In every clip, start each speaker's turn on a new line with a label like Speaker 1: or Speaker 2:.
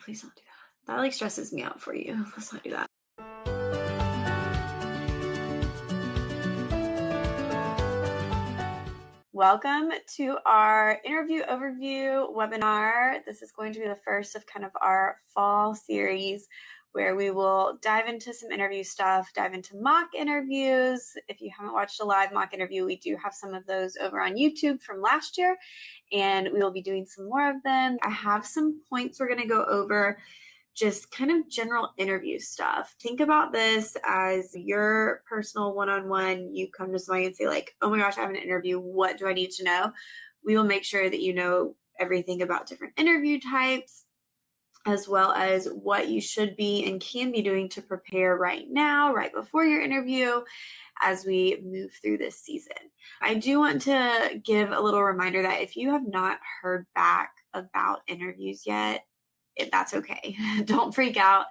Speaker 1: Please don't do that. That like stresses me out for you. Let's not do that. Welcome to our interview overview webinar. This is going to be the first of kind of our fall series where we will dive into some interview stuff, dive into mock interviews. If you haven't watched a live mock interview, we do have some of those over on YouTube from last year, and we will be doing some more of them. I have some points we're going to go over, just kind of general interview stuff. Think about this as your personal one-on-one. You come to somebody and say like, oh my gosh, I have an interview. What do I need to know? We will make sure that you know everything about different interview types, as well as what you should be and can be doing to prepare right now, right before your interview, as we move through this season. I do want to give a little reminder that if you have not heard back about interviews yet, that's okay. Don't freak out.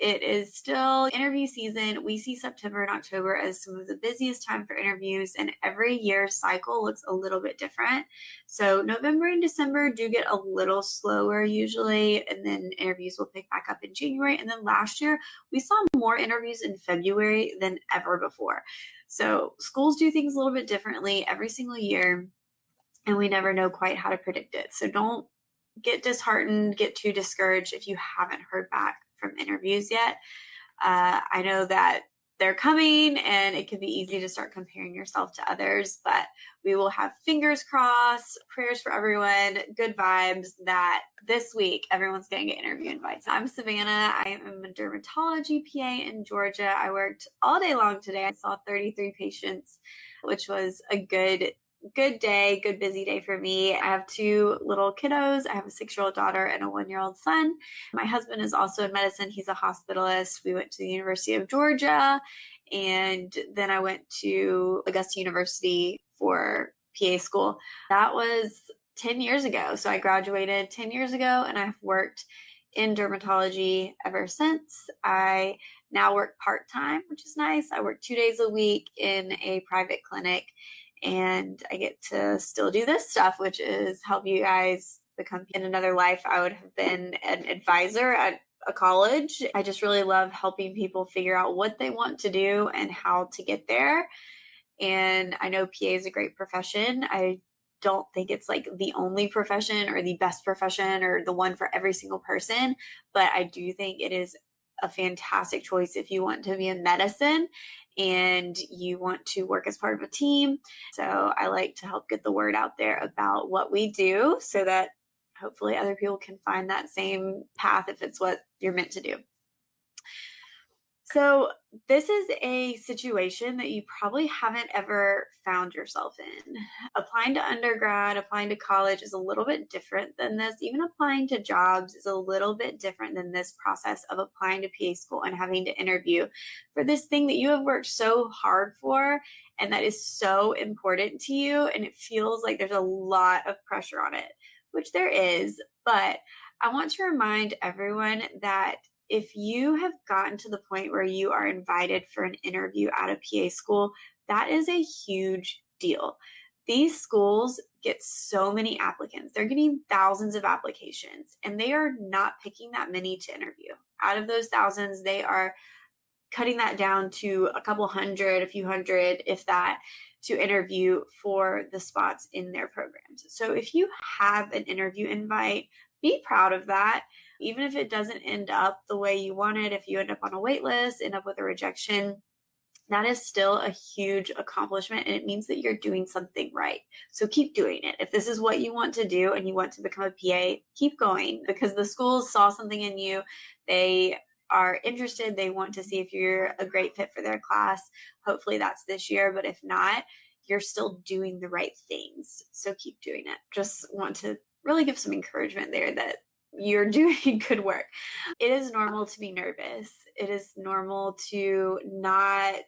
Speaker 1: It is still interview season. We see September and October as some of the busiest time for interviews, and every year's cycle looks a little bit different. So November and December do get a little slower usually, and then interviews will pick back up in January. And then last year, we saw more interviews in February than ever before. So schools do things a little bit differently every single year, and we never know quite how to predict it. So don't get disheartened, get too discouraged if you haven't heard back from interviews yet. I know that they're coming and it can be easy to start comparing yourself to others, but we will have fingers crossed, prayers for everyone, good vibes that this week everyone's going to get interview invites. I'm Savannah. I am a dermatology PA in Georgia. I worked all day long today. I saw 33 patients, which was a good day, good busy day for me. I have two little kiddos. I have a 6-year-old daughter and a 1-year-old son. My husband is also in medicine. He's a hospitalist. We went to the University of Georgia, and then I went to Augusta University for PA school. That was 10 years ago. So I graduated 10 years ago, and I've worked in dermatology ever since. I now work part-time, which is nice. I work 2 days a week in a private clinic, and I get to still do this stuff, which is help you guys become. In another life, I would have been an advisor at a college. I just really love helping people figure out what they want to do and how to get there. And I know PA is a great profession. I don't think it's like the only profession or the best profession or the one for every single person, but I do think it is a fantastic choice if you want to be in medicine and you want to work as part of a team. So I like to help get the word out there about what we do so that hopefully other people can find that same path if it's what you're meant to do. So this is a situation that you probably haven't ever found yourself in. Applying to undergrad, applying to college is a little bit different than this. Even applying to jobs is a little bit different than this process of applying to PA school and having to interview for this thing that you have worked so hard for and that is so important to you. And it feels like there's a lot of pressure on it, which there is. But I want to remind everyone that if you have gotten to the point where you are invited for an interview at a PA school, that is a huge deal. These schools get so many applicants. They're getting thousands of applications, and they are not picking that many to interview. Out of those thousands, they are cutting that down to a couple hundred, a few hundred, if that, to interview for the spots in their programs. So if you have an interview invite, be proud of that. Even if it doesn't end up the way you wanted, if you end up on a wait list, end up with a rejection, that is still a huge accomplishment, and it means that you're doing something right. So keep doing it. If this is what you want to do and you want to become a PA, keep going, because the schools saw something in you. They are interested. They want to see if you're a great fit for their class. Hopefully that's this year, but if not, you're still doing the right things. So keep doing it. Just want to really give some encouragement there that you're doing good work. It is normal to be nervous. It is normal to not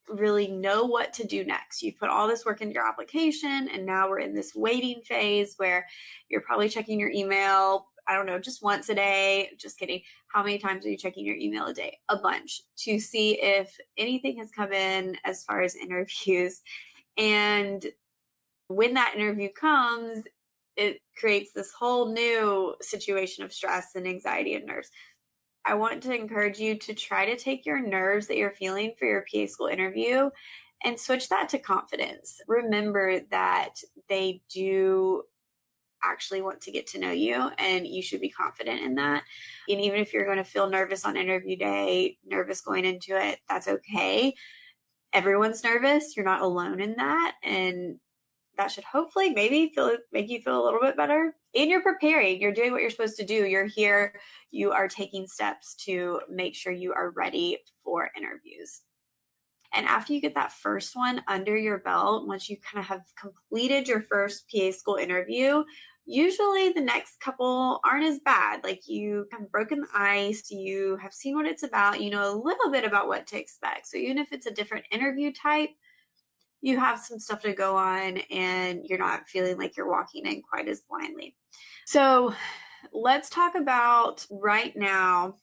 Speaker 1: really know what to do next. You've put all this work into your application, and now we're in this waiting phase where you're probably checking your email, I don't know, just once a day. Just kidding. How many times are you checking your email a day? A bunch, to see if anything has come in as far as interviews. And when that interview comes, it creates this whole new situation of stress and anxiety and nerves. I want to encourage you to try to take your nerves that you're feeling for your PA school interview and switch that to confidence. Remember that they do actually want to get to know you, and you should be confident in that. And even if you're going to feel nervous on interview day, nervous going into it, that's okay. Everyone's nervous. You're not alone in that. And that should hopefully maybe make you feel a little bit better. And you're preparing. You're doing what you're supposed to do. You're here. You are taking steps to make sure you are ready for interviews. And after you get that first one under your belt, once you kind of have completed your first PA school interview, usually the next couple aren't as bad. Like you have broken the ice, you have seen what it's about, you know a little bit about what to expect. So even if it's a different interview type, you have some stuff to go on and you're not feeling like you're walking in quite as blindly. So let's talk about right now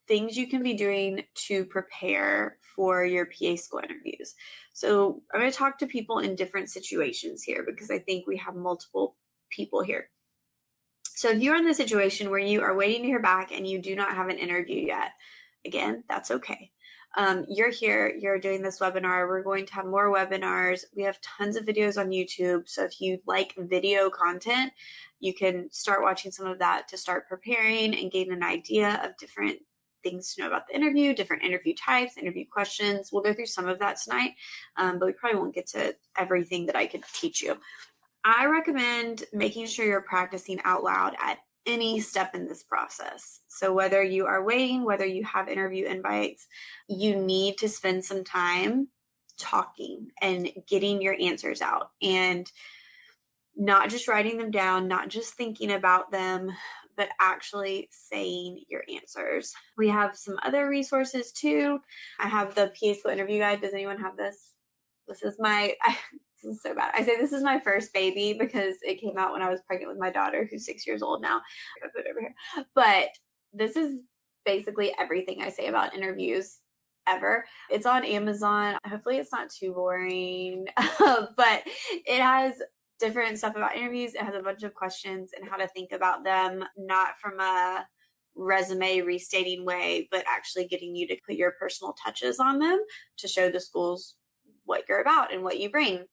Speaker 1: things you can be doing to prepare for your PA school interviews. So I'm going to talk to people in different situations here because I think we have multiple people here. So if you're in the situation where you are waiting to hear back and you do not have an interview yet, again, that's okay. You're here, you're doing this webinar. We're going to have more webinars. We have tons of videos on YouTube. So if you like video content, you can start watching some of that to start preparing and gain an idea of different things to know about the interview, different interview types, interview questions. We'll go through some of that tonight, but we probably won't get to everything that I could teach you. I recommend making sure you're practicing out loud at any step in this process. So whether you are waiting, whether you have interview invites, you need to spend some time talking and getting your answers out and not just writing them down, not just thinking about them, but actually saying your answers. We have some other resources too. I have the PA school interview guide. Does anyone have this? This is this is so bad. I say this is my first baby because it came out when I was pregnant with my daughter, who's 6 years old now. I put it over here. But this is basically everything I say about interviews ever. It's on Amazon. Hopefully it's not too boring, but it has different stuff about interviews. It has a bunch of questions and how to think about them, not from a resume restating way, but actually getting you to put your personal touches on them to show the schools what you're about and what you bring.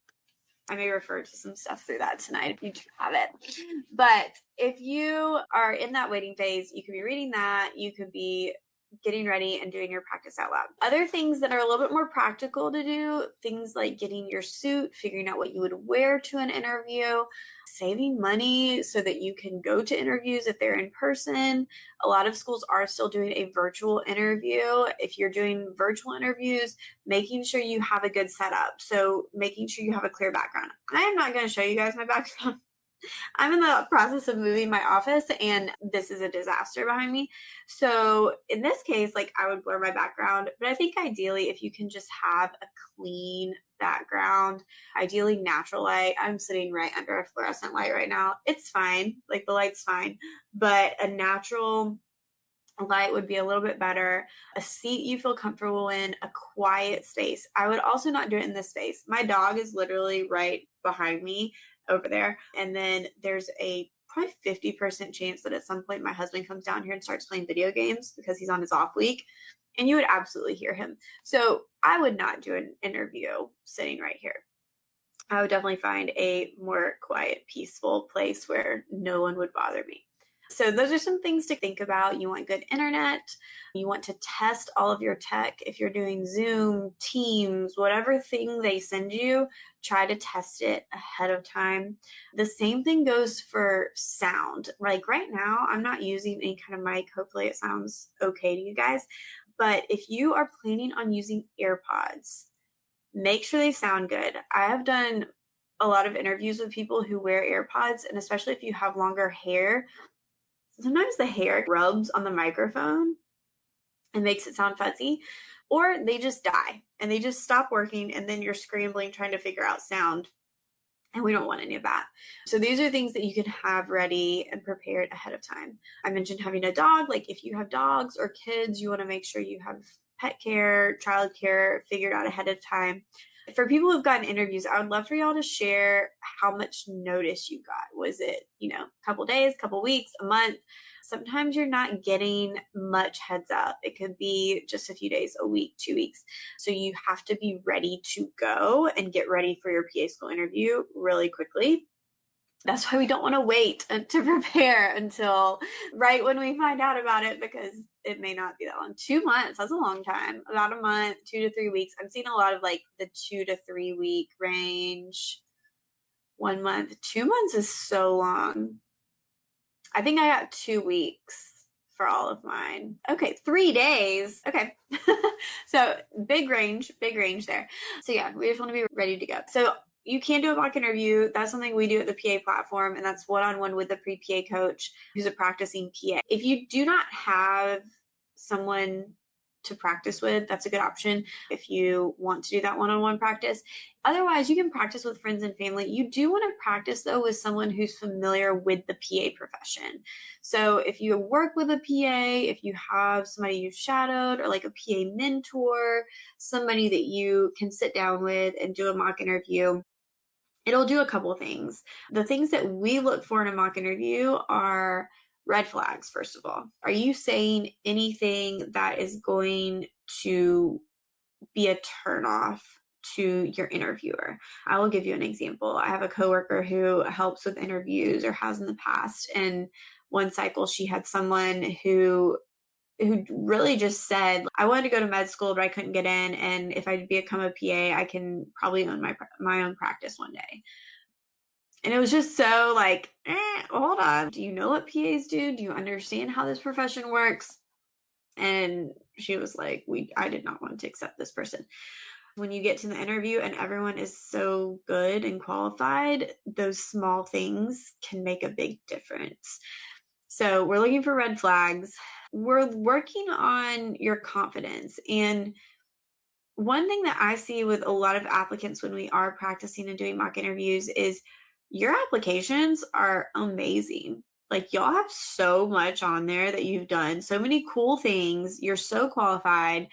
Speaker 1: I may refer to some stuff through that tonight if you do have it. But if you are in that waiting phase, you could be reading that, you could be getting ready and doing your practice out loud. Other things that are a little bit more practical to do, things like getting your suit, figuring out what you would wear to an interview, saving money so that you can go to interviews if they're in person. A lot of schools are still doing a virtual interview. If you're doing virtual interviews, making sure you have a good setup. So making sure you have a clear background. I am not going to show you guys my background. I'm in the process of moving my office and this is a disaster behind me. So in this case, like I would blur my background, but I think ideally if you can just have a clean background, ideally natural light. I'm sitting right under a fluorescent light right now. It's fine. Like the light's fine, but a natural light would be a little bit better. A seat you feel comfortable in, a quiet space. I would also not do it in this space. My dog is literally right behind me over there. And then there's a probably 50% chance that at some point my husband comes down here and starts playing video games because he's on his off week. And you would absolutely hear him. So I would not do an interview sitting right here. I would definitely find a more quiet, peaceful place where no one would bother me. So those are some things to think about. You want good internet. You want to test all of your tech. If you're doing Zoom, Teams, whatever thing they send you, try to test it ahead of time. The same thing goes for sound. Like right now, I'm not using any kind of mic. Hopefully it sounds okay to you guys. But if you are planning on using AirPods, make sure they sound good. I have done a lot of interviews with people who wear AirPods, and especially if you have longer hair, sometimes the hair rubs on the microphone and makes it sound fuzzy, or they just die and they just stop working, and then you're scrambling trying to figure out sound. And we don't want any of that. So these are things that you can have ready and prepared ahead of time. I mentioned having a dog. Like if you have dogs or kids, you want to make sure you have pet care, child care figured out ahead of time. For people who've gotten interviews, I would love for y'all to share how much notice you got. Was it, a couple days, couple weeks, a month? Sometimes you're not getting much heads up. It could be just a few days, a week, 2 weeks. So you have to be ready to go and get ready for your PA school interview really quickly. That's why we don't want to wait to prepare until right when we find out about it, because it may not be that long. 2 months, that's a long time. About a month, 2 to 3 weeks. I'm seeing a lot of like the 2 to 3 week range. 1 month. 2 months is so long. I think I got 2 weeks for all of mine. Okay, 3 days. Okay. So big range there. So yeah, we just want to be ready to go. So you can do a mock interview. That's something we do at the PA platform, and that's one-on-one with a pre-PA coach who's a practicing PA. If you do not have someone to practice with, that's a good option if you want to do that one-on-one practice. Otherwise, you can practice with friends and family. You do want to practice, though, with someone who's familiar with the PA profession. So if you work with a PA, if you have somebody you've shadowed or like a PA mentor, somebody that you can sit down with and do a mock interview, it'll do a couple things. The things that we look for in a mock interview are red flags, first of all. Are you saying anything that is going to be a turnoff to your interviewer? I will give you an example. I have a coworker who helps with interviews or has in the past. And one cycle, she had someone who really just said, I wanted to go to med school, but I couldn't get in. And if I become a PA, I can probably own my own practice one day. And it was just so like, hold on. Do you know what PAs do? Do you understand how this profession works? And she was like, I did not want to accept this person. When you get to the interview and everyone is so good and qualified, those small things can make a big difference. So we're looking for red flags. We're working on your confidence. And one thing that I see with a lot of applicants when we are practicing and doing mock interviews is your applications are amazing. Like, y'all have so much on there that you've done, so many cool things. You're so qualified,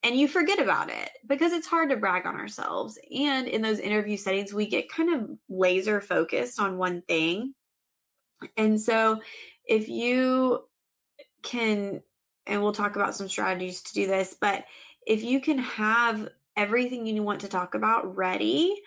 Speaker 1: and you forget about it because it's hard to brag on ourselves. And in those interview settings, we get kind of laser focused on one thing. And so if you can, and we'll talk about some strategies to do this, but if you can have everything you want to talk about ready,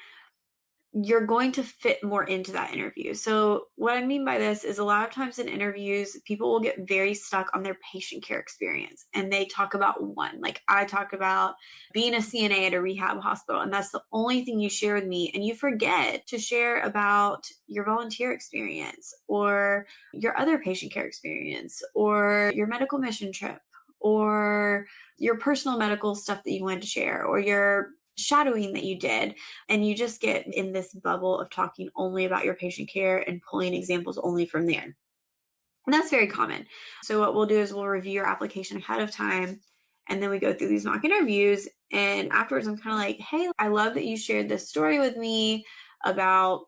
Speaker 1: you're going to fit more into that interview. So what I mean by this is a lot of times in interviews, people will get very stuck on their patient care experience, and they talk about one. Like I talk about being a CNA at a rehab hospital, and that's the only thing you share with me. And you forget to share about your volunteer experience or your other patient care experience or your medical mission trip or your personal medical stuff that you wanted to share or your shadowing that you did, and you just get in this bubble of talking only about your patient care and pulling examples only from there. And that's very common. So what we'll do is we'll review your application ahead of time, and then we go through these mock interviews, and afterwards I'm kind of like, hey, I love that you shared this story with me about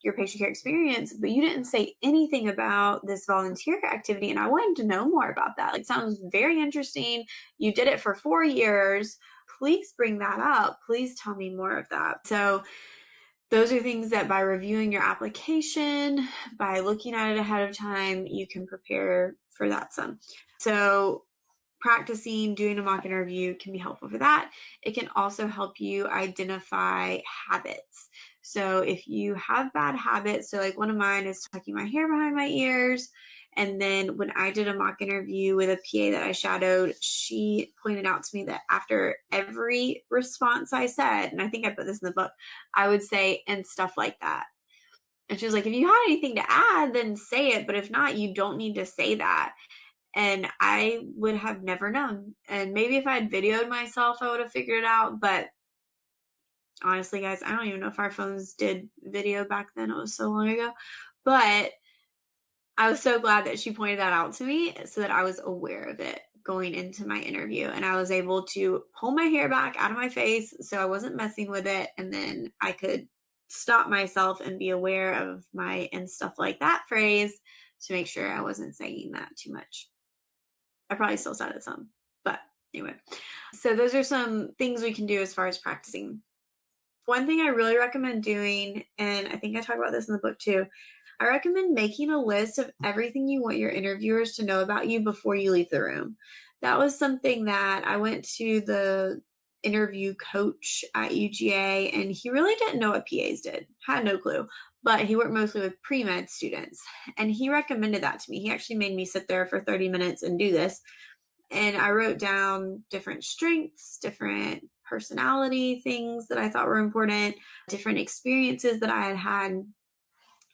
Speaker 1: your patient care experience, but you didn't say anything about this volunteer activity, and I wanted to know more about that. It sounds very interesting. You did it for 4 years. Please bring that up. Please tell me more of that. So those are things that by reviewing your application, by looking at it ahead of time, you can prepare for that some. So practicing doing a mock interview can be helpful for that. It can also help you identify habits. So if you have bad habits, so like one of mine is tucking my hair behind my ears. And then when I did a mock interview with a PA that I shadowed, she pointed out to me that after every response I said, and I think I put this in the book, I would say, and stuff like that. And she was like, if you had anything to add, then say it. But if not, you don't need to say that. And I would have never known. And maybe if I had videoed myself, I would have figured it out. But honestly, guys, I don't even know if our phones did video back then. It was so long ago. But I was so glad that she pointed that out to me so that I was aware of it going into my interview. And I was able to pull my hair back out of my face so I wasn't messing with it. And then I could stop myself and be aware of my and stuff like that phrase to make sure I wasn't saying that too much. I probably still said it some, but anyway. So those are some things we can do as far as practicing. One thing I really recommend doing, and I think I talk about this in the book too, I recommend making a list of everything you want your interviewers to know about you before you leave the room. That was something that I went to the interview coach at UGA, and he really didn't know what PAs did, had no clue, but he worked mostly with pre-med students, and he recommended that to me. He actually made me sit there for 30 minutes and do this. And I wrote down different strengths, different personality things that I thought were important, different experiences that I had had.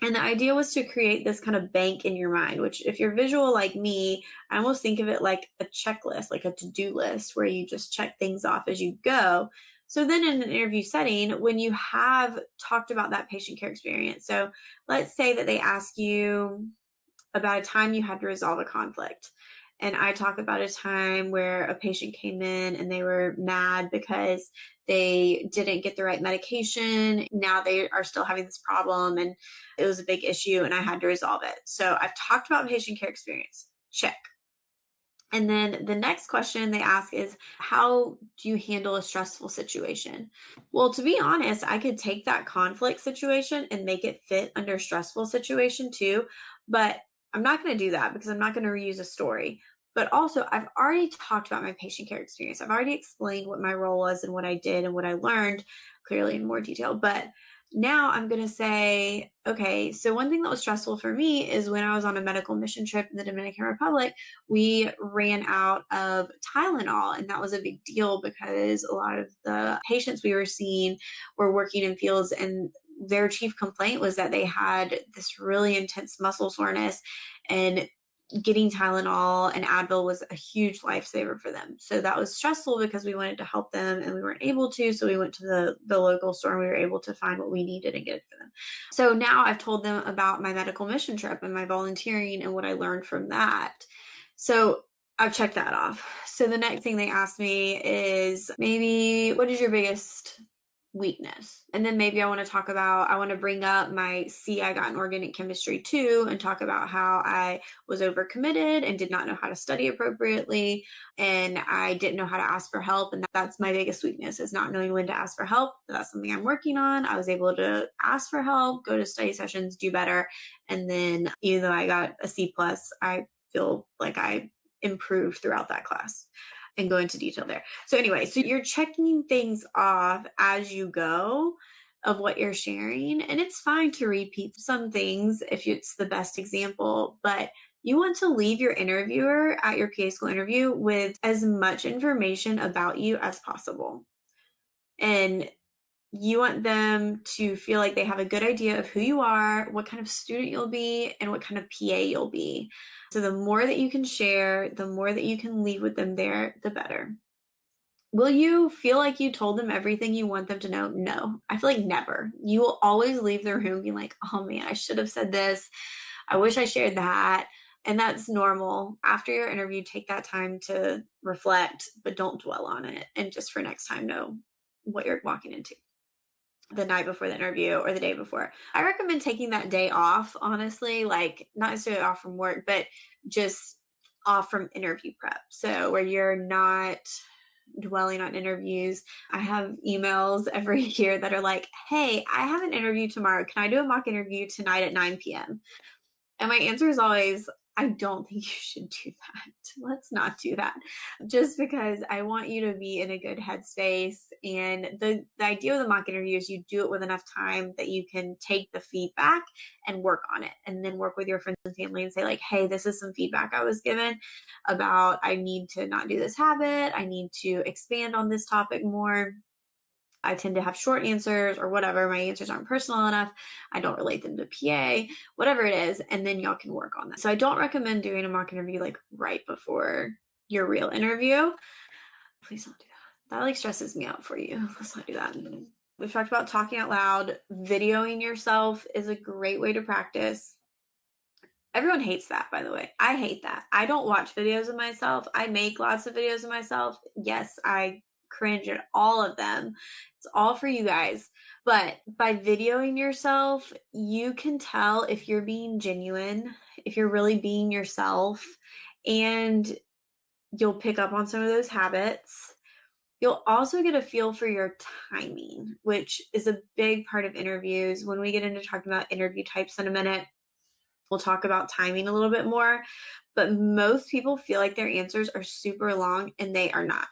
Speaker 1: And the idea was to create this kind of bank in your mind, which, if you're visual like me, I almost think of it like a checklist, like a to-do list where you just check things off as you go. So then in an interview setting, when you have talked about that patient care experience, so let's say that they ask you about a time you had to resolve a conflict. And I talk about a time where a patient came in and they were mad because they didn't get the right medication. Now they are still having this problem and it was a big issue and I had to resolve it. So I've talked about patient care experience. Check. And then the next question they ask is, how do you handle a stressful situation? Well, to be honest, I could take that conflict situation and make it fit under stressful situation too, but I'm not going to do that because I'm not going to reuse a story. But also, I've already talked about my patient care experience. I've already explained what my role was and what I did and what I learned, clearly in more detail. But now I'm going to say, okay, so one thing that was stressful for me is when I was on a medical mission trip in the Dominican Republic, we ran out of Tylenol, and that was a big deal because a lot of the patients we were seeing were working in fields, and their chief complaint was that they had this really intense muscle soreness, and getting Tylenol and Advil was a huge lifesaver for them. So that was stressful because we wanted to help them and we weren't able to. So we went to the local store and we were able to find what we needed and get it for them. So now I've told them about my medical mission trip and my volunteering and what I learned from that. So I've checked that off. So the next thing they asked me is, maybe what is your biggest weakness? And then maybe I want to bring up my C I got in organic chemistry too, and talk about how I was overcommitted and did not know how to study appropriately, and I didn't know how to ask for help, and that's my biggest weakness, is not knowing when to ask for help. That's something I'm working on. I was able to ask for help, go to study sessions, do better, and then even though I got a C plus, I feel like I improved throughout that class, and go into detail there. So anyway, so you're checking things off as you go of what you're sharing, and it's fine to repeat some things if it's the best example, but you want to leave your interviewer at your PA school interview with as much information about you as possible. And you want them to feel like they have a good idea of who you are, what kind of student you'll be, and what kind of PA you'll be. So the more that you can share, the more that you can leave with them there, the better. Will you feel like you told them everything you want them to know? No, I feel like never. You will always leave the room being like, oh man, I should have said this. I wish I shared that. And that's normal. After your interview, take that time to reflect, but don't dwell on it. And just for next time, know what you're walking into the night before the interview or the day before. I recommend taking that day off, honestly, like not necessarily off from work, but just off from interview prep. So where you're not dwelling on interviews. I have emails every year that are like, hey, I have an interview tomorrow. Can I do a mock interview tonight at 9 p.m.? And my answer is always, I don't think you should do that. Let's not do that. Just because I want you to be in a good headspace. And the idea of the mock interview is you do it with enough time that you can take the feedback and work on it. And then work with your friends and family and say like, hey, this is some feedback I was given about I need to not do this habit. I need to expand on this topic more. I tend to have short answers or whatever. My answers aren't personal enough. I don't relate them to PA, whatever it is. And then y'all can work on that. So I don't recommend doing a mock interview like right before your real interview. Please don't do that. That like stresses me out for you. Let's not do that. We've talked about talking out loud. Videoing yourself is a great way to practice. Everyone hates that, by the way. I hate that. I don't watch videos of myself. I make lots of videos of myself. Yes, I cringe at all of them. It's all for you guys. But by videoing yourself, you can tell if you're being genuine, if you're really being yourself, and you'll pick up on some of those habits. You'll also get a feel for your timing, which is a big part of interviews. When we get into talking about interview types in a minute, we'll talk about timing a little bit more. But most people feel like their answers are super long, and they are not.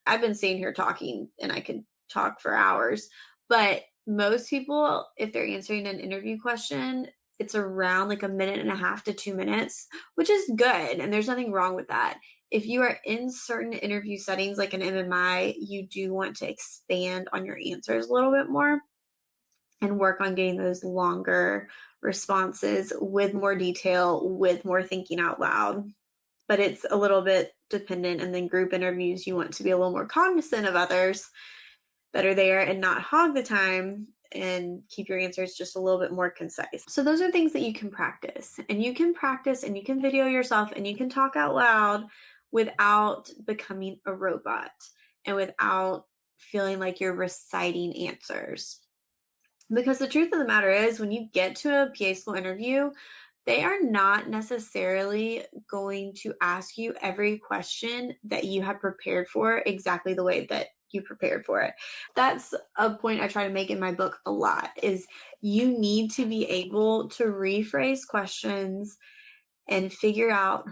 Speaker 1: I've been sitting here talking and I could talk for hours, but most people, if they're answering an interview question, it's around like a minute and a half to 2 minutes, which is good. And there's nothing wrong with that. If you are in certain interview settings, like an MMI, you do want to expand on your answers a little bit more and work on getting those longer responses with more detail, with more thinking out loud. But it's a little bit dependent. And then group interviews, you want to be a little more cognizant of others that are there and not hog the time and keep your answers just a little bit more concise. So those are things that you can practice, and you can practice and you can video yourself and you can talk out loud without becoming a robot and without feeling like you're reciting answers. Because the truth of the matter is, when you get to a PA school interview, they are not necessarily going to ask you every question that you have prepared for exactly the way that you prepared for it. That's a point I try to make in my book a lot, is you need to be able to rephrase questions and figure out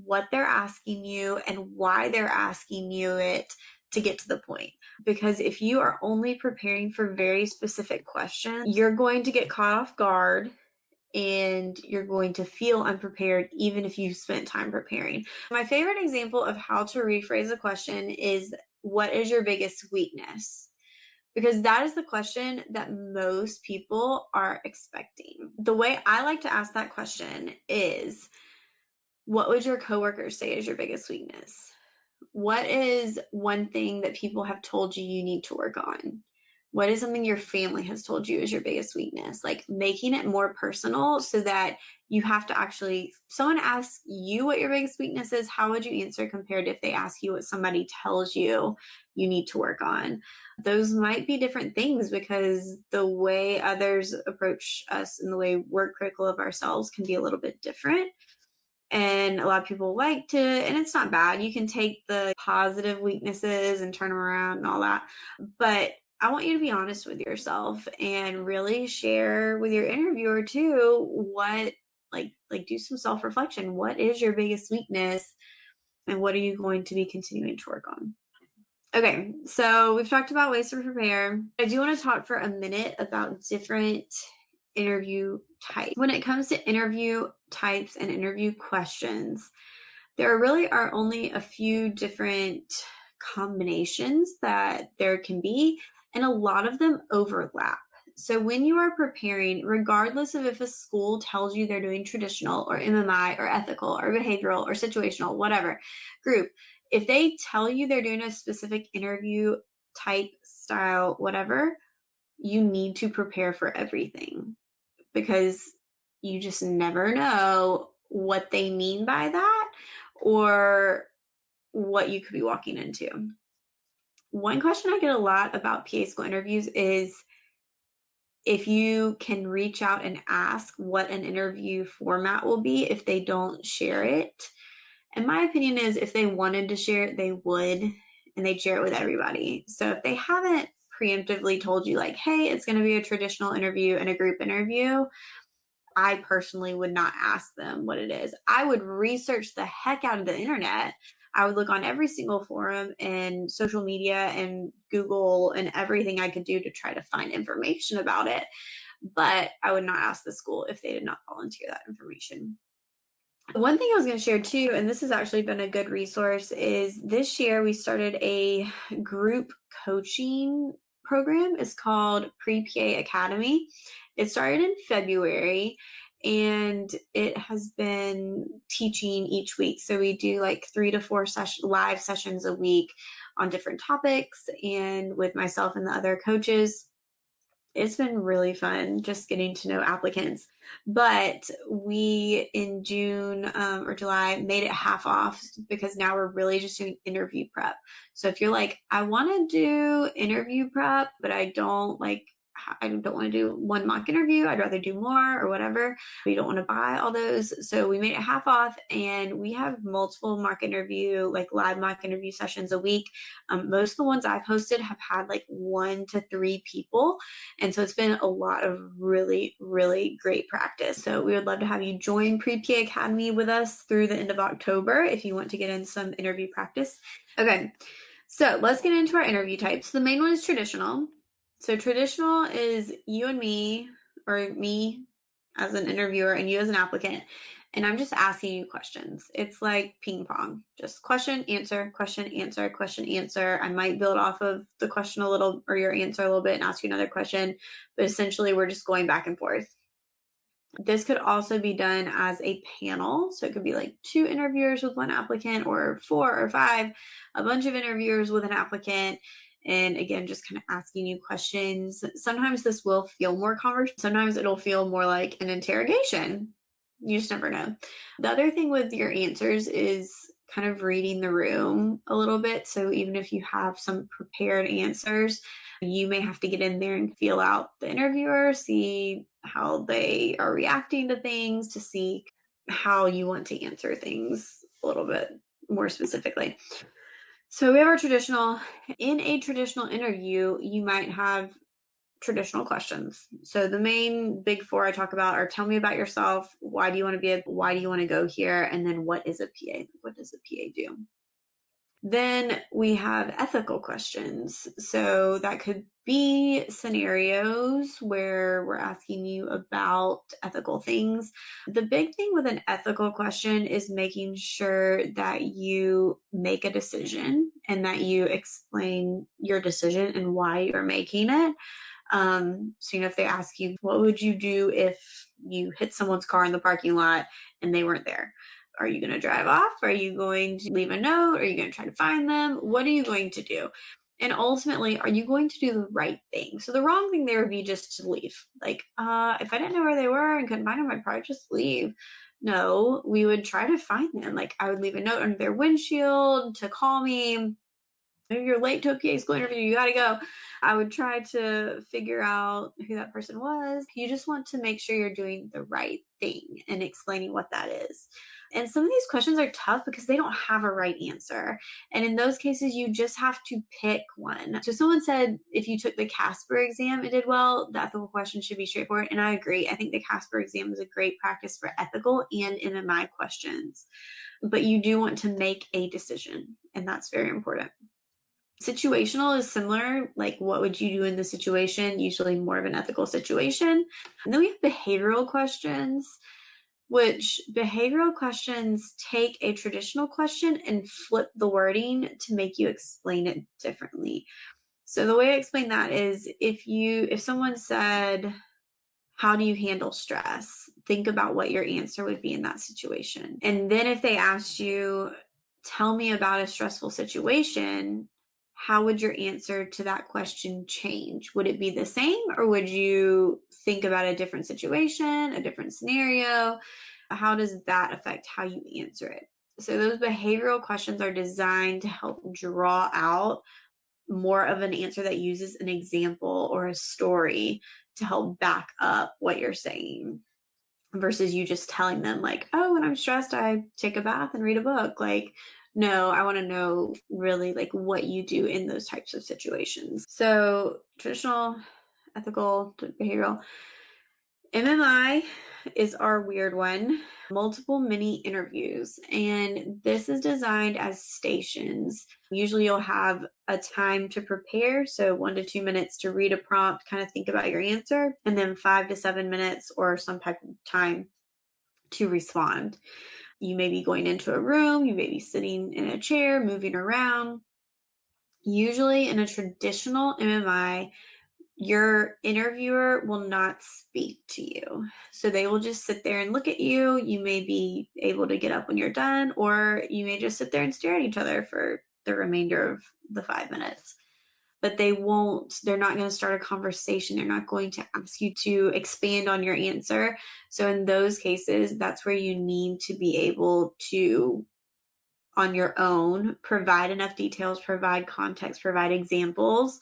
Speaker 1: what they're asking you and why they're asking you it to get to the point. Because if you are only preparing for very specific questions, you're going to get caught off guard and you're going to feel unprepared even if you spent time preparing. My favorite example of how to rephrase a question is, what is your biggest weakness? Because that is the question that most people are expecting. The way I like to ask that question is, what would your coworkers say is your biggest weakness? What is one thing that people have told you you need to work on? What is something your family has told you is your biggest weakness? Like, making it more personal so that you have to actually, someone asks you what your biggest weakness is, how would you answer compared to if they ask you what somebody tells you you need to work on? Those might be different things, because the way others approach us and the way we're critical of ourselves can be a little bit different. And a lot of people like to, and it's not bad, you can take the positive weaknesses and turn them around and all that. But I want you to be honest with yourself and really share with your interviewer too, what, like do some self-reflection. What is your biggest weakness and what are you going to be continuing to work on? Okay, so we've talked about ways to prepare. I do want to talk for a minute about different interview types. When it comes to interview types and interview questions, there really are only a few different combinations that there can be, and a lot of them overlap. So when you are preparing, regardless of if a school tells you they're doing traditional or MMI or ethical or behavioral or situational, whatever group, if they tell you they're doing a specific interview type, style, whatever, you need to prepare for everything, because you just never know what they mean by that or what you could be walking into. One question I get a lot about PA school interviews is if you can reach out and ask what an interview format will be if they don't share it. And my opinion is, if they wanted to share it, they would, and they'd share it with everybody. So if they haven't preemptively told you, like, hey, it's going to be a traditional interview and a group interview, I personally would not ask them what it is. I would research the heck out of the internet. I would look on every single forum and social media and Google and everything I could do to try to find information about it. But I would not ask the school if they did not volunteer that information. One thing I was going to share too, and this has actually been a good resource, is this year we started a group coaching program. It's called Pre-PA Academy. It started in February and it has been teaching each week. So we do like 3 to 4 live sessions a week on different topics, and with myself and the other coaches. It's been really fun just getting to know applicants. But we, in June or July, made it half off, because now we're really just doing interview prep. So if you're like, I want to do interview prep, but I don't like I don't want to do one mock interview. I'd rather do more or whatever. We don't want to buy all those. So we made it half off, and we have multiple mock interview, like live mock interview sessions a week. Most of the ones I've hosted have had like 1 to 3 people. And so it's been a lot of really, really great practice. So we would love to have you join Pre-PA Academy with us through the end of October if you want to get in some interview practice. Okay, so let's get into our interview types. The main one is traditional. So traditional is you and me, or me as an interviewer and you as an applicant, and I'm just asking you questions. It's like ping pong, just question, answer, question, answer, question, answer. I might build off of the question a little or your answer a little bit and ask you another question, but essentially we're just going back and forth. This could also be done as a panel. So it could be like 2 interviewers with 1 applicant, or 4 or 5, a bunch of interviewers with an applicant. And again, just kind of asking you questions. Sometimes this will feel more conversational. Sometimes it'll feel more like an interrogation. You just never know. The other thing with your answers is kind of reading the room a little bit. So even if you have some prepared answers, you may have to get in there and feel out the interviewer, see how they are reacting to things, to see how you want to answer things a little bit more specifically. So we have our traditional. In a traditional interview, you might have traditional questions. So the main big 4 I talk about are: tell me about yourself, why do you want to go here, and then what is a PA? What does a PA do? Then we have ethical questions. So that could be scenarios where we're asking you about ethical things. The big thing with an ethical question is making sure that you make a decision and that you explain your decision and why you're making it. So, if they ask you, what would you do if you hit someone's car in the parking lot and they weren't there? Are you going to drive off? Are you going to leave a note? Are you going to try to find them? What are you going to do? And ultimately, are you going to do the right thing? So the wrong thing there would be just to leave. Like, if I didn't know where they were and couldn't find them, I'd probably just leave. No, we would try to find them. Like, I would leave a note under their windshield to call me. Maybe you're late to a PA school interview, you gotta go. I would try to figure out who that person was. You just want to make sure you're doing the right thing and explaining what that is. And some of these questions are tough because they don't have a right answer. And in those cases, you just have to pick one. So someone said if you took the Casper exam and did well, the ethical question should be straightforward. And I agree. I think the Casper exam is a great practice for ethical and MMI questions. But you do want to make a decision, and that's very important. Situational is similar, like what would you do in the situation, usually more of an ethical situation. And then we have behavioral questions, which behavioral questions take a traditional question and flip the wording to make you explain it differently. So the way I explain that is if someone said, how do you handle stress? Think about what your answer would be in that situation. And then if they asked you, tell me about a stressful situation, how would your answer to that question change? Would it be the same, or would you think about a different situation, a different scenario? How does that affect how you answer it? So those behavioral questions are designed to help draw out more of an answer that uses an example or a story to help back up what you're saying, versus you just telling them like, oh, when I'm stressed, I take a bath and read a book. Like, no, I want to know really like what you do in those types of situations. So traditional, ethical, behavioral. MMI is our weird one, multiple mini interviews. And this is designed as stations. Usually you'll have a time to prepare. So 1 to 2 minutes to read a prompt, kind of think about your answer, and then 5 to 7 minutes or some type of time to respond. You may be going into a room, you may be sitting in a chair, moving around. Usually in a traditional MMI, your interviewer will not speak to you. So they will just sit there and look at you. You may be able to get up when you're done, or you may just sit there and stare at each other for the remainder of the 5 minutes. But they're not going to start a conversation. They're not going to ask you to expand on your answer. So in those cases, that's where you need to be able to, on your own, provide enough details, provide context, provide examples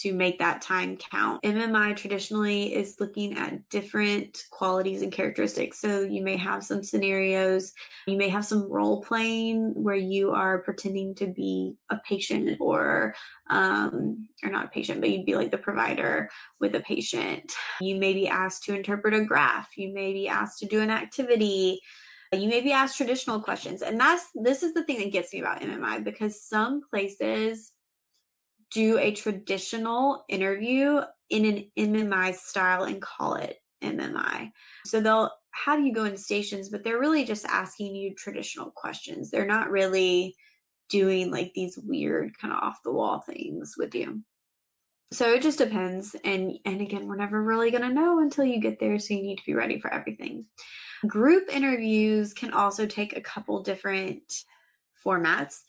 Speaker 1: to make that time count. MMI traditionally is looking at different qualities and characteristics. So you may have some scenarios, you may have some role playing where you are pretending to be a patient or not a patient, but you'd be like the provider with a patient. You may be asked to interpret a graph. You may be asked to do an activity. You may be asked traditional questions. And this is the thing that gets me about MMI, because some places do a traditional interview in an MMI style and call it MMI. So they'll have you go in stations, but they're really just asking you traditional questions. They're not really doing like these weird kind of off the wall things with you. So it just depends. And again, we're never really going to know until you get there. So you need to be ready for everything. Group interviews can also take a couple different formats.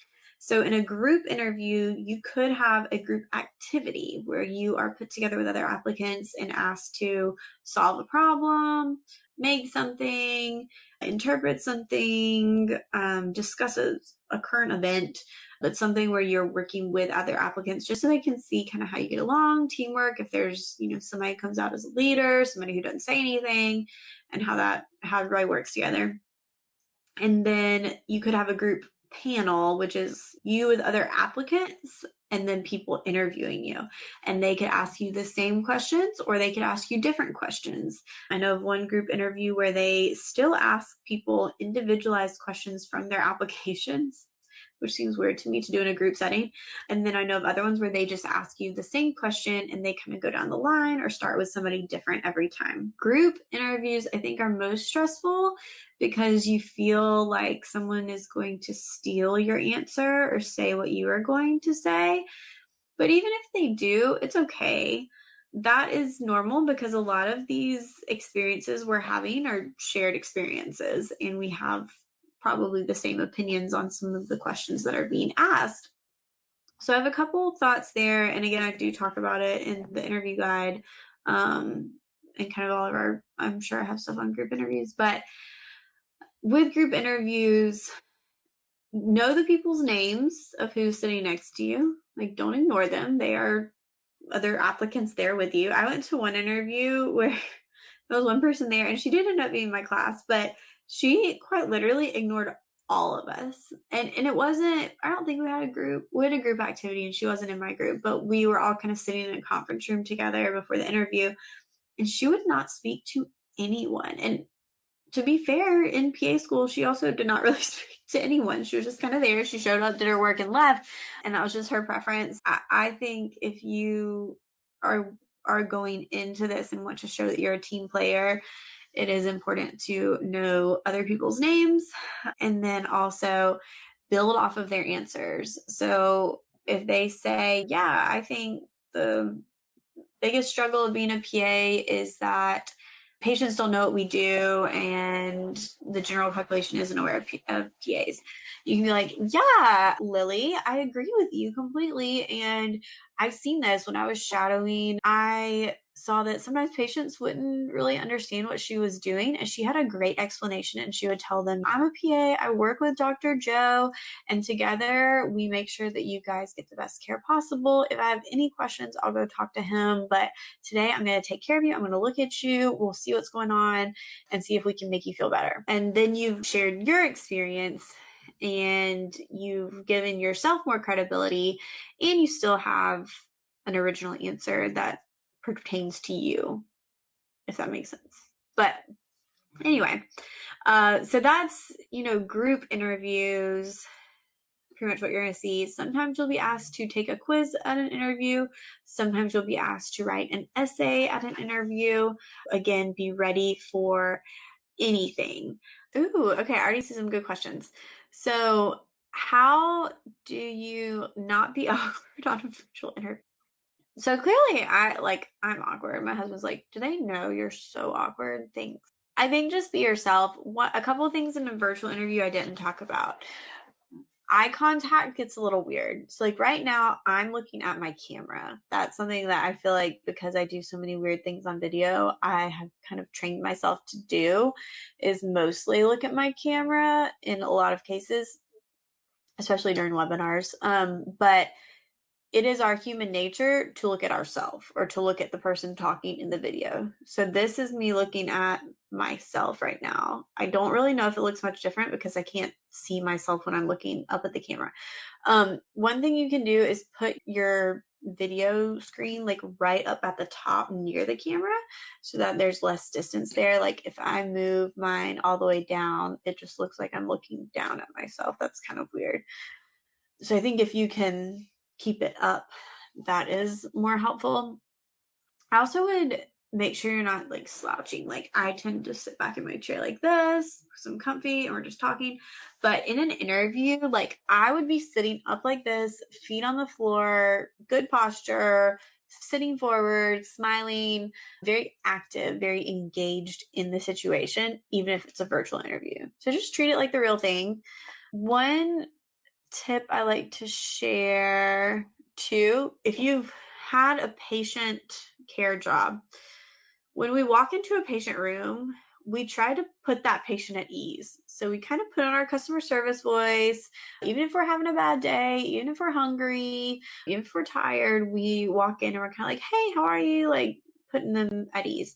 Speaker 1: So in a group interview, you could have a group activity where you are put together with other applicants and asked to solve a problem, make something, interpret something, discuss a current event, but something where you're working with other applicants just so they can see kind of how you get along, teamwork, if there's, somebody who comes out as a leader, somebody who doesn't say anything, and how everybody works together. And then you could have a group panel, which is you with other applicants and then people interviewing you. And they could ask you the same questions or they could ask you different questions. I know of one group interview where they still ask people individualized questions from their applications, which seems weird to me to do in a group setting. And then I know of other ones where they just ask you the same question and they kind of go down the line or start with somebody different every time. Group interviews, I think, are most stressful because you feel like someone is going to steal your answer or say what you are going to say. But even if they do, it's okay. That is normal because a lot of these experiences we're having are shared experiences, and we have probably the same opinions on some of the questions that are being asked. So I have a couple thoughts there. And again, I do talk about it in the interview guide, and kind of all of our, I'm sure I have stuff on group interviews, but with group interviews, know the people's names of who's sitting next to you. Like, don't ignore them. They are other applicants there with you. I went to one interview where there was one person there and she did end up being in my class, but she quite literally ignored all of us. And it wasn't, I don't think we had a group activity and she wasn't in my group, but we were all kind of sitting in a conference room together before the interview and she would not speak to anyone. And to be fair, in PA school, she also did not really speak to anyone. She was just kind of there. She showed up, did her work, and left. And that was just her preference. I think if you are going into this and want to show that you're a team player, it is important to know other people's names and then also build off of their answers. So if they say, yeah, I think the biggest struggle of being a PA is that patients don't know what we do and the general population isn't aware of PAs. You can be like, yeah, Lily, I agree with you completely. And I've seen this when I was shadowing. I saw that sometimes patients wouldn't really understand what she was doing. And she had a great explanation. And she would tell them, I'm a PA, I work with Dr. Joe, and together we make sure that you guys get the best care possible. If I have any questions, I'll go talk to him. But today I'm going to take care of you. I'm going to look at you. We'll see what's going on and see if we can make you feel better. And then you've shared your experience and you've given yourself more credibility and you still have an original answer that pertains to you, if that makes sense. But anyway, so that's, group interviews, pretty much what you're going to see. Sometimes you'll be asked to take a quiz at an interview. Sometimes you'll be asked to write an essay at an interview. Again, be ready for anything. Ooh, okay, I already see some good questions. So how do you not be awkward on a virtual interview? So clearly I'm awkward. My husband's like, do they know you're so awkward? Thanks. I think just be yourself. A couple of things in a virtual interview I didn't talk about. Eye contact gets a little weird. So like right now I'm looking at my camera. That's something that I feel like because I do so many weird things on video, I have kind of trained myself to do is mostly look at my camera in a lot of cases, especially during webinars. But it is our human nature to look at ourselves or to look at the person talking in the video. So this is me looking at myself right now. I don't really know if it looks much different because I can't see myself when I'm looking up at the camera. One thing you can do is put your video screen like right up at the top near the camera so that there's less distance there. Like if I move mine all the way down, it just looks like I'm looking down at myself. That's kind of weird. So I think if you can keep it up, that is more helpful. I also would make sure you're not like slouching. Like I tend to sit back in my chair like this, because I'm comfy and we're just talking. But in an interview, like I would be sitting up like this, feet on the floor, good posture, sitting forward, smiling, very active, very engaged in the situation, even if it's a virtual interview. So just treat it like the real thing. One tip I like to share too, if you've had a patient care job, when we walk into a patient room, we try to put that patient at ease. So we kind of put on our customer service voice, even if we're having a bad day, even if we're hungry, even if we're tired, we walk in and we're kind of like, hey, how are you? Like putting them at ease.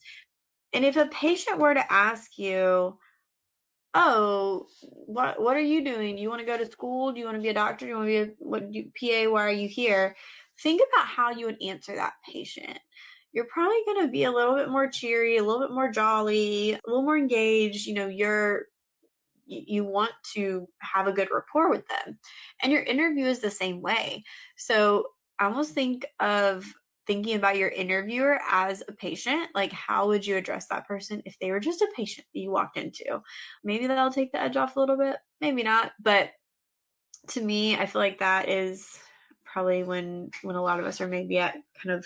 Speaker 1: And if a patient were to ask you, oh, what are you doing? Do you want to go to school? Do you want to be a doctor? Do you want to be a PA? Why are you here? Think about how you would answer that patient. You're probably going to be a little bit more cheery, a little bit more jolly, a little more engaged. You want to have a good rapport with them. And your interview is the same way. So I almost think of thinking about your interviewer as a patient. Like, how would you address that person if they were just a patient that you walked into? Maybe that'll take the edge off a little bit, maybe not. But to me, I feel like that is probably when a lot of us are maybe at kind of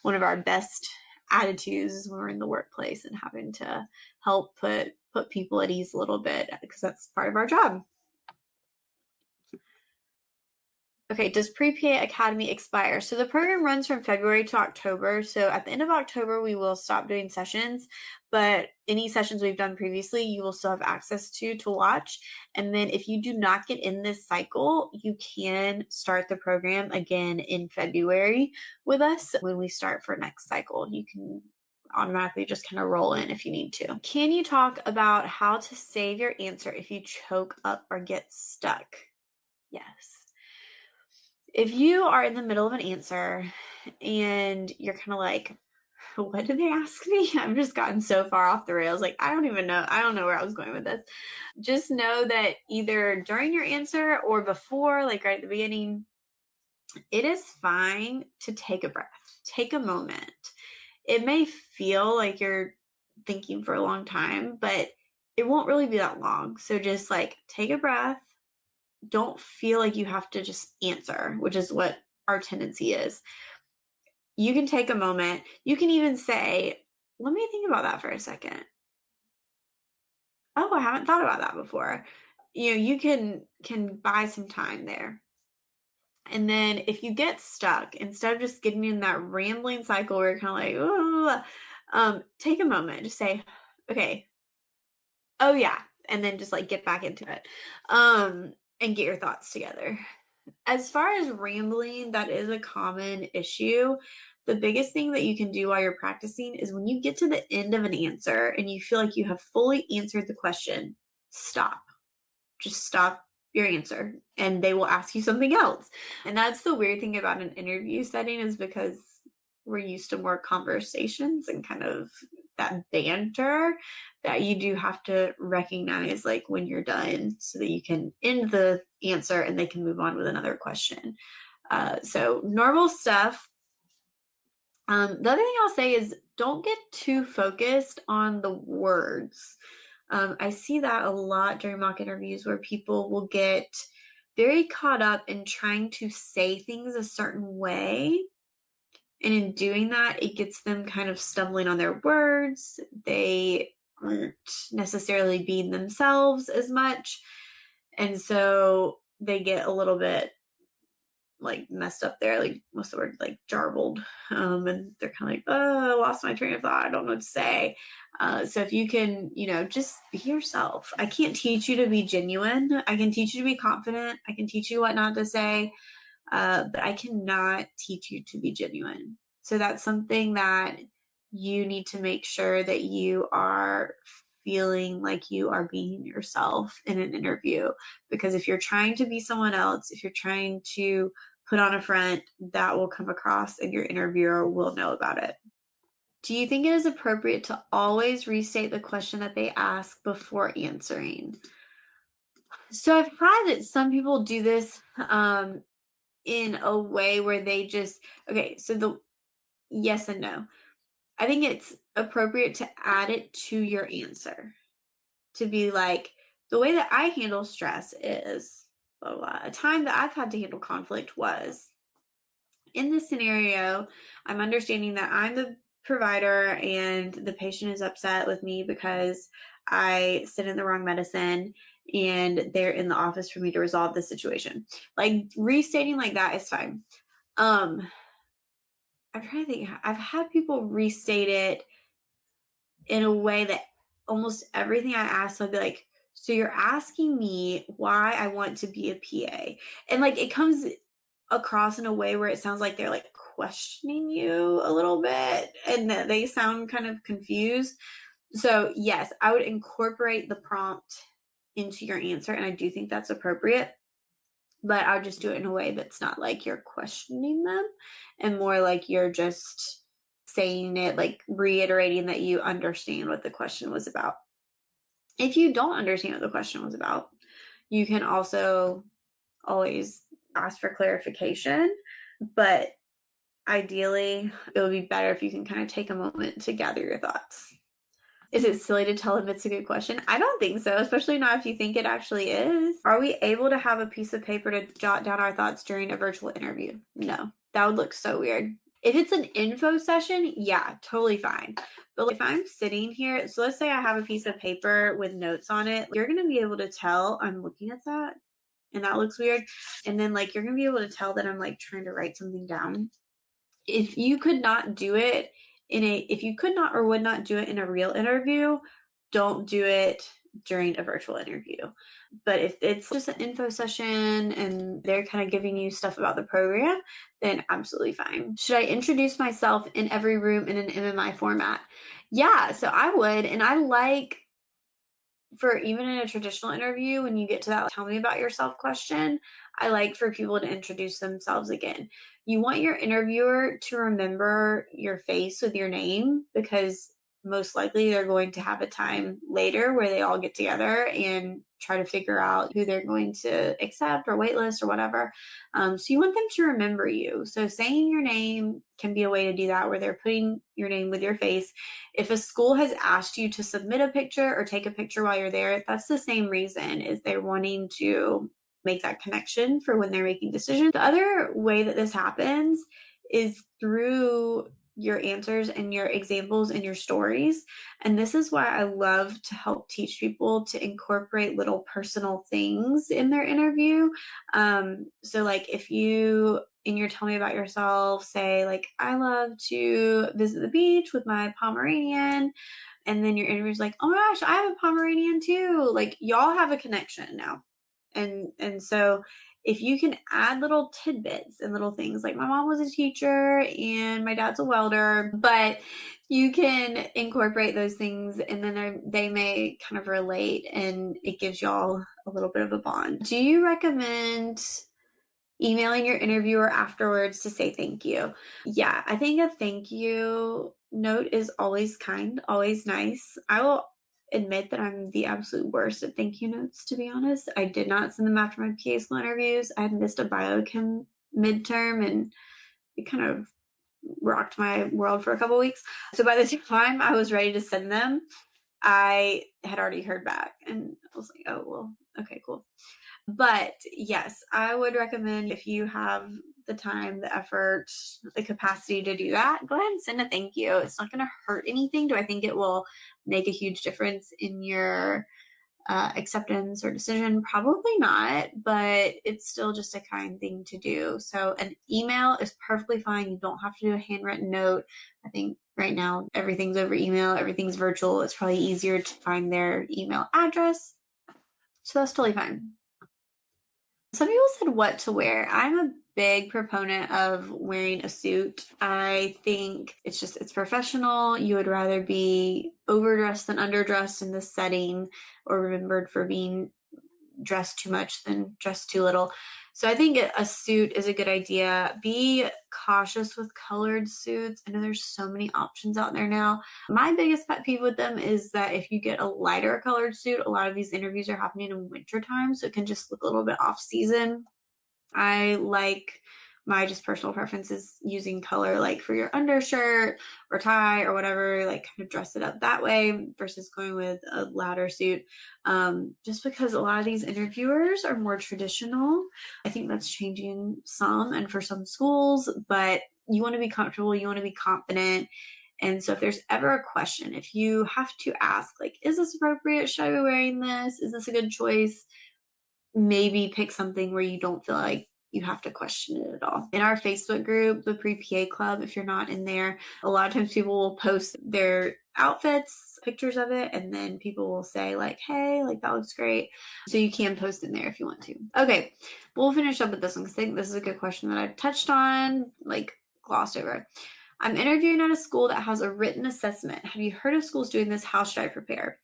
Speaker 1: one of our best attitudes when we're in the workplace and having to help put people at ease a little bit because that's part of our job. Okay, does Pre-PA Academy expire? So the program runs from February to October. So at the end of October, we will stop doing sessions, but any sessions we've done previously, you will still have access to watch. And then if you do not get in this cycle, you can start the program again in February with us when we start for next cycle. You can automatically just kind of roll in if you need to. Can you talk about how to save your answer if you choke up or get stuck? Yes. If you are in the middle of an answer and you're kind of like, what did they ask me? I've just gotten so far off the rails. Like, I don't even know. I don't know where I was going with this. Just know that either during your answer or before, like right at the beginning, it is fine to take a breath, take a moment. It may feel like you're thinking for a long time, but it won't really be that long. So just like take a breath. Don't feel like you have to just answer, which is what our tendency is. You can take a moment. You can even say, let me think about that for a second. Oh, I haven't thought about that before. You can buy some time there. And then if you get stuck, instead of just getting in that rambling cycle where you're kind of like, take a moment. Just say, okay, oh yeah, and then just like get back into it, and get your thoughts together. As far as rambling, that is a common issue. The biggest thing that you can do while you're practicing is when you get to the end of an answer and you feel like you have fully answered the question, stop. Just stop your answer and they will ask you something else. And that's the weird thing about an interview setting is because we're used to more conversations and kind of that banter that you do have to recognize like when you're done so that you can end the answer and they can move on with another question. So normal stuff. The other thing I'll say is don't get too focused on the words. I see that a lot during mock interviews where people will get very caught up in trying to say things a certain way. And in doing that, it gets them kind of stumbling on their words. They aren't necessarily being themselves as much. And so they get a little bit like messed up there, like what's the word, like jarbled. And they're kind of like, oh, I lost my train of thought. I don't know what to say. So if you can, just be yourself. I can't teach you to be genuine. I can teach you to be confident. I can teach you what not to say. but I cannot teach you to be genuine. So that's something that you need to make sure that you are feeling like you are being yourself in an interview. Because if you're trying to be someone else, if you're trying to put on a front, that will come across and your interviewer will know about it. Do you think it is appropriate to always restate the question that they ask before answering? So I've had that some people do this in a way where they just, okay, so the yes and no. I think it's appropriate to add it to your answer, to be like, the way that I handle stress is blah, blah, blah. A time that I've had to handle conflict was in this scenario, I'm understanding that I'm the provider and the patient is upset with me because I sent in the wrong medicine and they're in the office for me to resolve the situation. Like restating like that is fine. I'm trying to think. I've had people restate it in a way that almost everything I ask, I'll be like, so you're asking me why I want to be a PA. And like it comes across in a way where it sounds like they're like questioning you a little bit and that they sound kind of confused. So yes, I would incorporate the prompt into your answer, and I do think that's appropriate. But I would just do it in a way that's not like you're questioning them and more like you're just saying it, like reiterating that you understand what the question was about. If you don't understand what the question was about, you can also always ask for clarification, but ideally it would be better if you can kind of take a moment to gather your thoughts. Is it silly to tell them it's a good question? I don't think so, especially not if you think it actually is. Are we able to have a piece of paper to jot down our thoughts during a virtual interview? No, that would look so weird. If it's an info session, yeah, totally fine. But if I'm sitting here, so let's say I have a piece of paper with notes on it, you're going to be able to tell I'm looking at that and that looks weird. And then like you're going to be able to tell that I'm like trying to write something down. If you could not do it if you could not or would not do it in a real interview, don't do it during a virtual interview. But if it's just an info session and they're kind of giving you stuff about the program, then absolutely fine. Should I introduce myself in every room in an MMI format? Yeah, so I would. And I like, for even in a traditional interview, when you get to that tell me about yourself question, I like for people to introduce themselves again. You want your interviewer to remember your face with your name because most likely they're going to have a time later where they all get together and try to figure out who they're going to accept or waitlist or whatever. So you want them to remember you. So saying your name can be a way to do that, where they're putting your name with your face. If a school has asked you to submit a picture or take a picture while you're there, that's the same reason, is they're wanting to make that connection for when they're making decisions. The other way that this happens is through your answers and your examples and your stories. And this is why I love to help teach people to incorporate little personal things in their interview. So like if you, in your tell me about yourself, say like, I love to visit the beach with my Pomeranian. And then your interviewer's like, oh my gosh, I have a Pomeranian too. Like y'all have a connection now. And so if you can add little tidbits and little things, like my mom was a teacher and my dad's a welder, but you can incorporate those things and then they may kind of relate and it gives y'all a little bit of a bond. Do you recommend emailing your interviewer afterwards to say thank you? Yeah, I think a thank you note is always kind, always nice. I will admit that I'm the absolute worst at thank you notes, to be honest. I did not send them after my PA school interviews. I had missed a biochem midterm and it kind of rocked my world for a couple weeks. So by the time I was ready to send them, I had already heard back and I was like, oh, well, okay, cool. But yes, I would recommend, if you have the time, the effort, the capacity to do that, go ahead and send a thank you. It's not going to hurt anything. Do I think it will make a huge difference in your acceptance or decision? Probably not, but it's still just a kind thing to do. So an email is perfectly fine. You don't have to do a handwritten note. I think right now everything's over email, everything's virtual. It's probably easier to find their email address. So that's totally fine. Some people said what to wear. I'm a big proponent of wearing a suit. I think it's professional. You would rather be overdressed than underdressed in this setting, or remembered for being dressed too much than dressed too little. So I think a suit is a good idea. Be cautious with colored suits. I know there's so many options out there now. My biggest pet peeve with them is that if you get a lighter colored suit, a lot of these interviews are happening in winter time, so it can just look a little bit off season. I like my just personal preferences using color, like for your undershirt or tie or whatever, like kind of dress it up that way versus going with a louder suit. Just because a lot of these interviewers are more traditional. I think that's changing some and for some schools, but you want to be comfortable, you want to be confident. And so if there's ever a question, if you have to ask, like, is this appropriate? Should I be wearing this? Is this a good choice? Maybe pick something where you don't feel like you have to question it at all. In our Facebook group, the Pre-PA Club, if you're not in there, a lot of times people will post their outfits, pictures of it, and then people will say like, hey, like that looks great. So you can post in there if you want to. Okay, we'll finish up with this one because I think this is a good question that I've touched on, like glossed over. I'm interviewing at a school that has a written assessment. Have you heard of schools doing this? How should I prepare?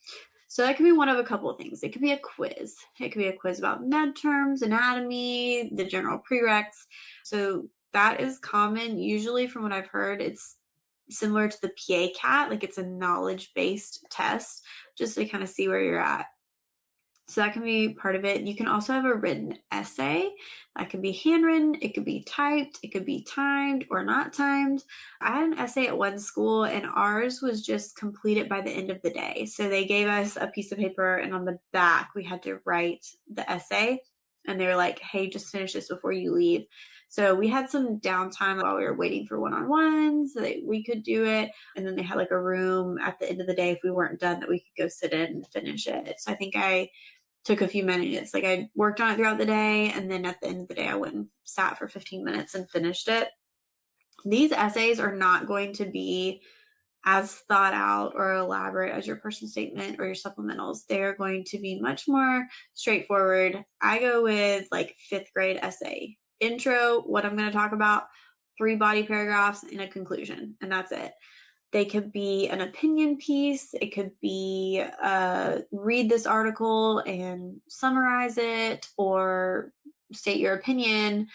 Speaker 1: So that could be one of a couple of things. It could be a quiz. It could be a quiz about med terms, anatomy, the general prereqs. So that is common. Usually from what I've heard, it's similar to the PA-CAT, like it's a knowledge-based test just to kind of see where you're at. So that can be part of it. You can also have a written essay. That could be handwritten, it could be typed, it could be timed or not timed. I had an essay at one school and ours was just completed by the end of the day. So they gave us a piece of paper and on the back we had to write the essay. And they were like, hey, just finish this before you leave. So we had some downtime while we were waiting for one-on-ones so that we could do it. And then they had like a room at the end of the day if we weren't done that we could go sit in and finish it. So I think I took a few minutes. Like I worked on it throughout the day, and then at the end of the day, I went and sat for 15 minutes and finished it. These essays are not going to be as thought out or elaborate as your personal statement or your supplementals. They're going to be much more straightforward. I go with like 5th grade essay. Intro, what I'm going to talk about, 3 body paragraphs, and a conclusion, and that's it. They could be an opinion piece. It could be read this article and summarize it or state your opinion.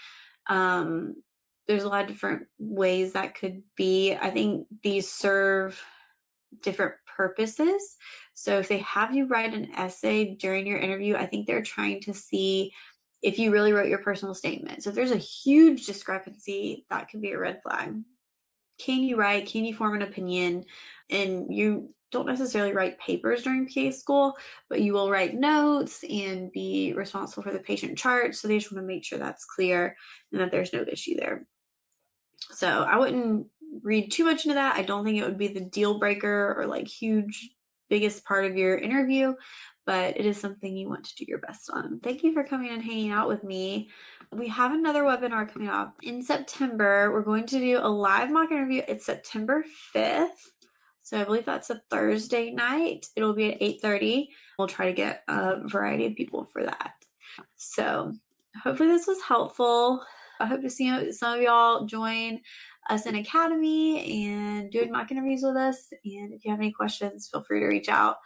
Speaker 1: There's a lot of different ways that could be. I think these serve different purposes. So if they have you write an essay during your interview, I think they're trying to see if you really wrote your personal statement. So if there's a huge discrepancy, that could be a red flag. Can you write? Can you form an opinion? And you don't necessarily write papers during PA school, but you will write notes and be responsible for the patient chart. So they just want to make sure that's clear and that there's no issue there. So I wouldn't read too much into that. I don't think it would be the deal breaker or like huge, biggest part of your interview, but it is something you want to do your best on. Thank you for coming and hanging out with me. We have another webinar coming up in September. We're going to do a live mock interview. It's September 5th. So I believe that's a Thursday night. It'll be at 8:30. We'll try to get a variety of people for that. So hopefully this was helpful. I hope to see some of y'all join us in Academy and doing mock interviews with us. And if you have any questions, feel free to reach out.